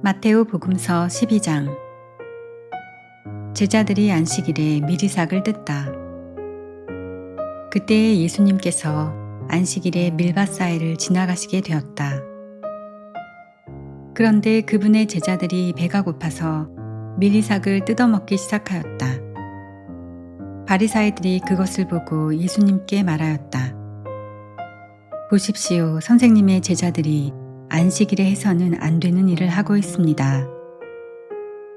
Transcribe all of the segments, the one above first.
마테오 복음서 12장. 제자들이 안식일에 미리삭을 뜯다. 그때에 예수님께서 안식일에 밀밭사이를 지나가시게 되었다. 그런데 그분의 제자들이 배가 고파서 미리삭을 뜯어먹기 시작하였다. 바리사이들이 그것을 보고 예수님께 말하였다. 보십시오, 선생님의 제자들이 안식일에 해서는 안 되는 일을 하고 있습니다.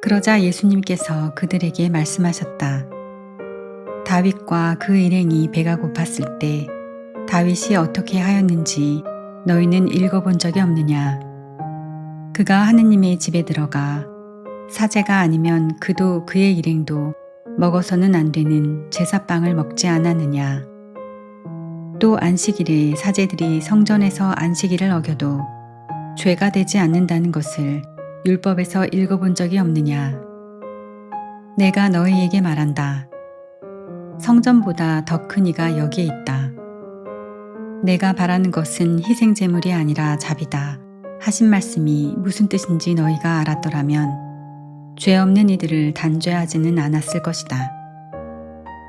그러자 예수님께서 그들에게 말씀하셨다. 다윗과 그 일행이 배가 고팠을 때 다윗이 어떻게 하였는지 너희는 읽어본 적이 없느냐? 그가 하느님의 집에 들어가 사제가 아니면 그도 그의 일행도 먹어서는 안 되는 제사빵을 먹지 않았느냐? 또 안식일에 사제들이 성전에서 안식일을 어겨도 죄가 되지 않는다는 것을 율법에서 읽어본 적이 없느냐? 내가 너희에게 말한다. 성전보다 더 큰 이가 여기에 있다. 내가 바라는 것은 희생제물이 아니라 자비다 하신 말씀이 무슨 뜻인지 너희가 알았더라면 죄 없는 이들을 단죄하지는 않았을 것이다.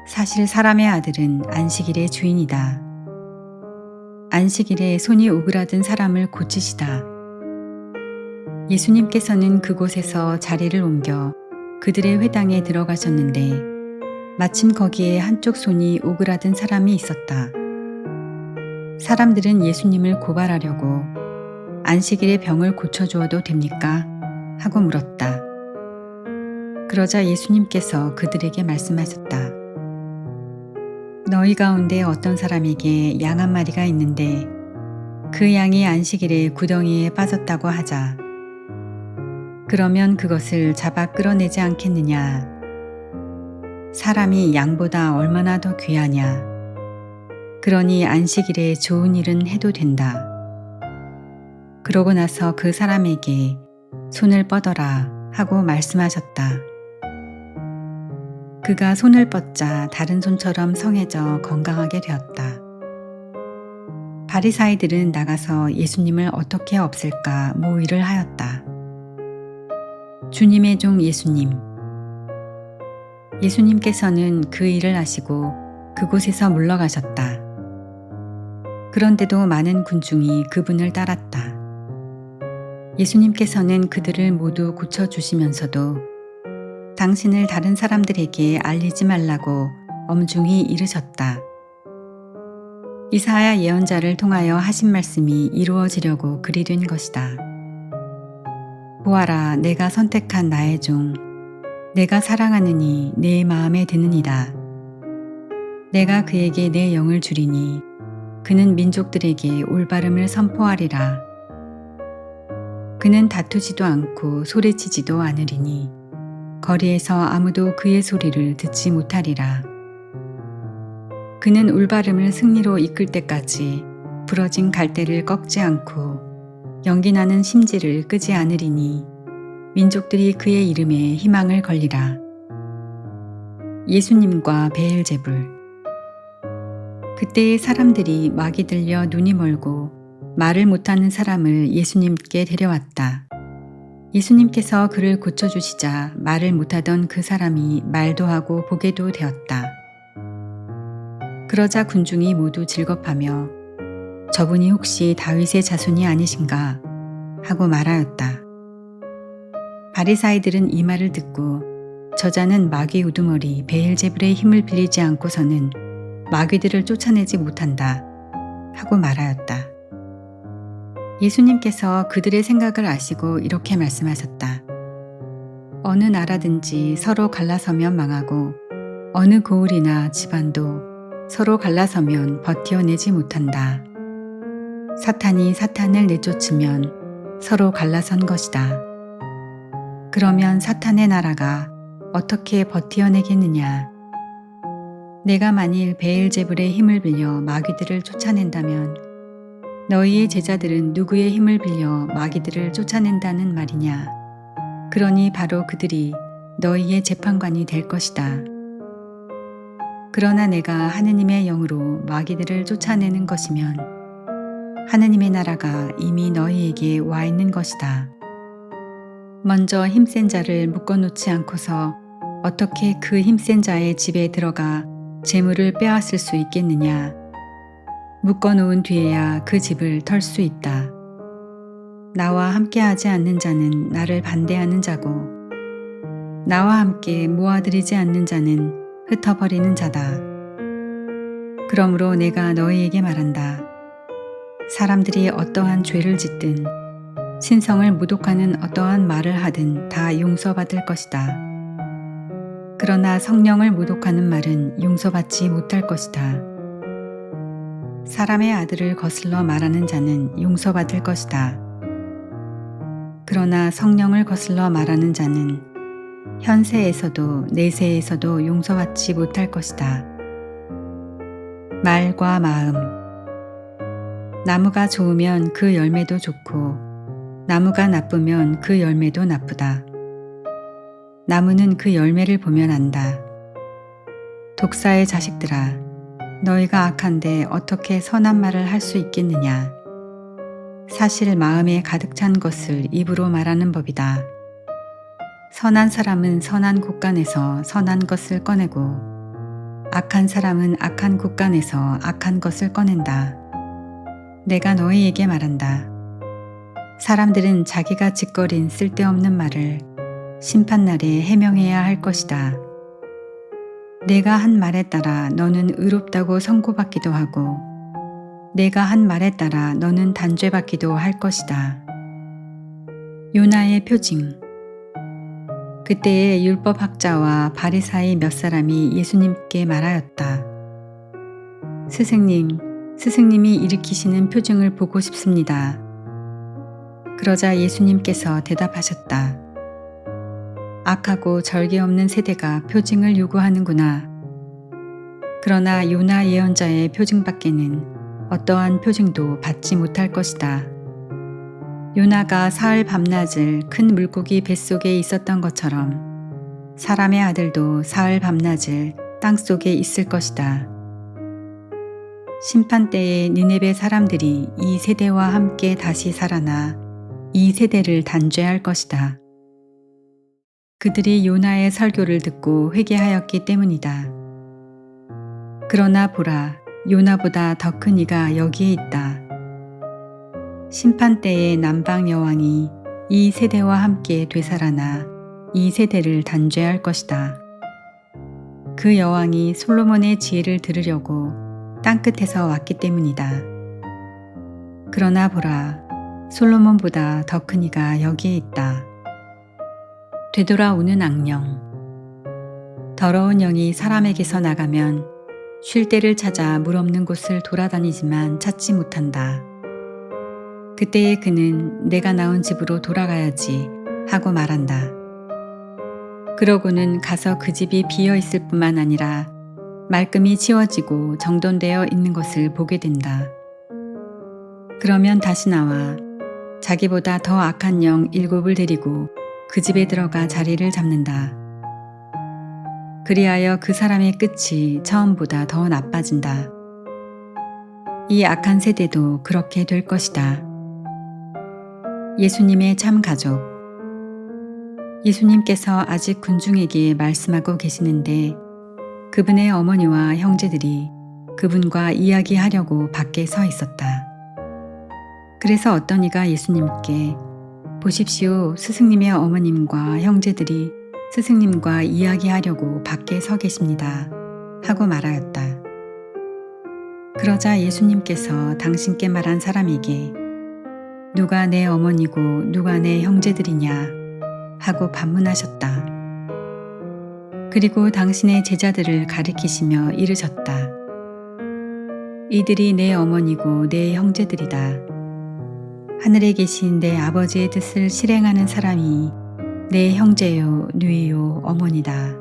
사실 사람의 아들은 안식일의 주인이다. 안식일에 손이 오그라든 사람을 고치시다. 예수님께서는 그곳에서 자리를 옮겨 그들의 회당에 들어가셨는데 마침 거기에 한쪽 손이 오그라든 사람이 있었다. 사람들은 예수님을 고발하려고 안식일에 병을 고쳐주어도 됩니까? 하고 물었다. 그러자 예수님께서 그들에게 말씀하셨다. 너희 가운데 어떤 사람에게 양 한 마리가 있는데 그 양이 안식일에 구덩이에 빠졌다고 하자. 그러면 그것을 잡아 끌어내지 않겠느냐? 사람이 양보다 얼마나 더 귀하냐? 그러니 안식일에 좋은 일은 해도 된다. 그러고 나서 그 사람에게 손을 뻗어라 하고 말씀하셨다. 그가 손을 뻗자 다른 손처럼 성해져 건강하게 되었다. 바리사이들은 나가서 예수님을 어떻게 없앨까 모의를 하였다. 주님의 종 예수님. 예수님께서는 그 일을 하시고 그곳에서 물러가셨다. 그런데도 많은 군중이 그분을 따랐다. 예수님께서는 그들을 모두 고쳐주시면서도 당신을 다른 사람들에게 알리지 말라고 엄중히 이르셨다. 이사야 예언자를 통하여 하신 말씀이 이루어지려고 그리 된 것이다. 보아라, 내가 선택한 나의 종, 내가 사랑하느니 내 마음에 드느니라. 내가 그에게 내 영을 주리니 그는 민족들에게 올바름을 선포하리라. 그는 다투지도 않고 소리치지도 않으리니 거리에서 아무도 그의 소리를 듣지 못하리라. 그는 올바름을 승리로 이끌 때까지 부러진 갈대를 꺾지 않고 연기나는 심지를 끄지 않으리니 민족들이 그의 이름에 희망을 걸리라. 예수님과 베엘제불. 그때의 사람들이 막이 들려 눈이 멀고 말을 못하는 사람을 예수님께 데려왔다. 예수님께서 그를 고쳐주시자 말을 못하던 그 사람이 말도 하고 보게도 되었다. 그러자 군중이 모두 즐겁하며 저분이 혹시 다윗의 자손이 아니신가 하고 말하였다. 바리사이들은 이 말을 듣고 저자는 마귀 우두머리 베엘제불의 힘을 빌리지 않고서는 마귀들을 쫓아내지 못한다 하고 말하였다. 예수님께서 그들의 생각을 아시고 이렇게 말씀하셨다. 어느 나라든지 서로 갈라서면 망하고 어느 고을이나 집안도 서로 갈라서면 버티어내지 못한다. 사탄이 사탄을 내쫓으면 서로 갈라선 것이다. 그러면 사탄의 나라가 어떻게 버티어내겠느냐? 내가 만일 베엘제불의 힘을 빌려 마귀들을 쫓아낸다면 너희의 제자들은 누구의 힘을 빌려 마귀들을 쫓아낸다는 말이냐? 그러니 바로 그들이 너희의 재판관이 될 것이다. 그러나 내가 하느님의 영으로 마귀들을 쫓아내는 것이면 하느님의 나라가 이미 너희에게 와 있는 것이다. 먼저 힘센 자를 묶어놓지 않고서 어떻게 그 힘센 자의 집에 들어가 재물을 빼앗을 수 있겠느냐. 묶어놓은 뒤에야 그 집을 털 수 있다. 나와 함께하지 않는 자는 나를 반대하는 자고 나와 함께 모아들이지 않는 자는 흩어버리는 자다. 그러므로 내가 너희에게 말한다. 사람들이 어떠한 죄를 짓든 신성을 모독하는 어떠한 말을 하든 다 용서받을 것이다. 그러나 성령을 모독하는 말은 용서받지 못할 것이다. 사람의 아들을 거슬러 말하는 자는 용서받을 것이다. 그러나 성령을 거슬러 말하는 자는 현세에서도 내세에서도 용서받지 못할 것이다. 말과 마음. 나무가 좋으면 그 열매도 좋고 나무가 나쁘면 그 열매도 나쁘다. 나무는 그 열매를 보면 안다. 독사의 자식들아, 너희가 악한데 어떻게 선한 말을 할 수 있겠느냐. 사실 마음에 가득 찬 것을 입으로 말하는 법이다. 선한 사람은 선한 곳간에서 선한 것을 꺼내고 악한 사람은 악한 곳간에서 악한 것을 꺼낸다. 내가 너희에게 말한다. 사람들은 자기가 짓거린 쓸데없는 말을 심판날에 해명해야 할 것이다. 내가 한 말에 따라 너는 의롭다고 선고받기도 하고 내가 한 말에 따라 너는 단죄받기도 할 것이다. 요나의 표징. 그때에 율법학자와 바리사의 몇 사람이 예수님께 말하였다. 스승님이 일으키시는 표징을 보고 싶습니다. 그러자 예수님께서 대답하셨다. 악하고 절개 없는 세대가 표징을 요구하는구나. 그러나 요나 예언자의 표징밖에는 어떠한 표징도 받지 못할 것이다. 요나가 사흘 밤낮을 큰 물고기 뱃속에 있었던 것처럼 사람의 아들도 사흘 밤낮을 땅속에 있을 것이다. 심판 때에 니네베 사람들이 이 세대와 함께 다시 살아나 이 세대를 단죄할 것이다. 그들이 요나의 설교를 듣고 회개하였기 때문이다. 그러나 보라, 요나보다 더 큰 이가 여기에 있다. 심판 때에 남방 여왕이 이 세대와 함께 되살아나 이 세대를 단죄할 것이다. 그 여왕이 솔로몬의 지혜를 들으려고 땅끝에서 왔기 때문이다. 그러나 보라, 솔로몬보다 더 큰 이가 여기에 있다. 되돌아오는 악령. 더러운 영이 사람에게서 나가면 쉴 때를 찾아 물 없는 곳을 돌아다니지만 찾지 못한다. 그때에 그는 내가 나온 집으로 돌아가야지 하고 말한다. 그러고는 가서 그 집이 비어 있을 뿐만 아니라 말끔히 치워지고 정돈되어 있는 것을 보게 된다. 그러면 다시 나와 자기보다 더 악한 영 7을 데리고 그 집에 들어가 자리를 잡는다. 그리하여 그 사람의 끝이 처음보다 더 나빠진다. 이 악한 세대도 그렇게 될 것이다. 예수님의 참 가족. 예수님께서 아직 군중에게 말씀하고 계시는데 그분의 어머니와 형제들이 그분과 이야기하려고 밖에 서 있었다. 그래서 어떤 이가 예수님께 보십시오, 스승님의 어머님과 형제들이 스승님과 이야기하려고 밖에 서 계십니다. 하고 말하였다. 그러자 예수님께서 당신께 말한 사람에게 누가 내 어머니고 누가 내 형제들이냐 하고 반문하셨다. 그리고 당신의 제자들을 가리키시며 이르셨다. 이들이 내 어머니고 내 형제들이다. 하늘에 계신 내 아버지의 뜻을 실행하는 사람이 내 형제요, 누이요, 어머니다.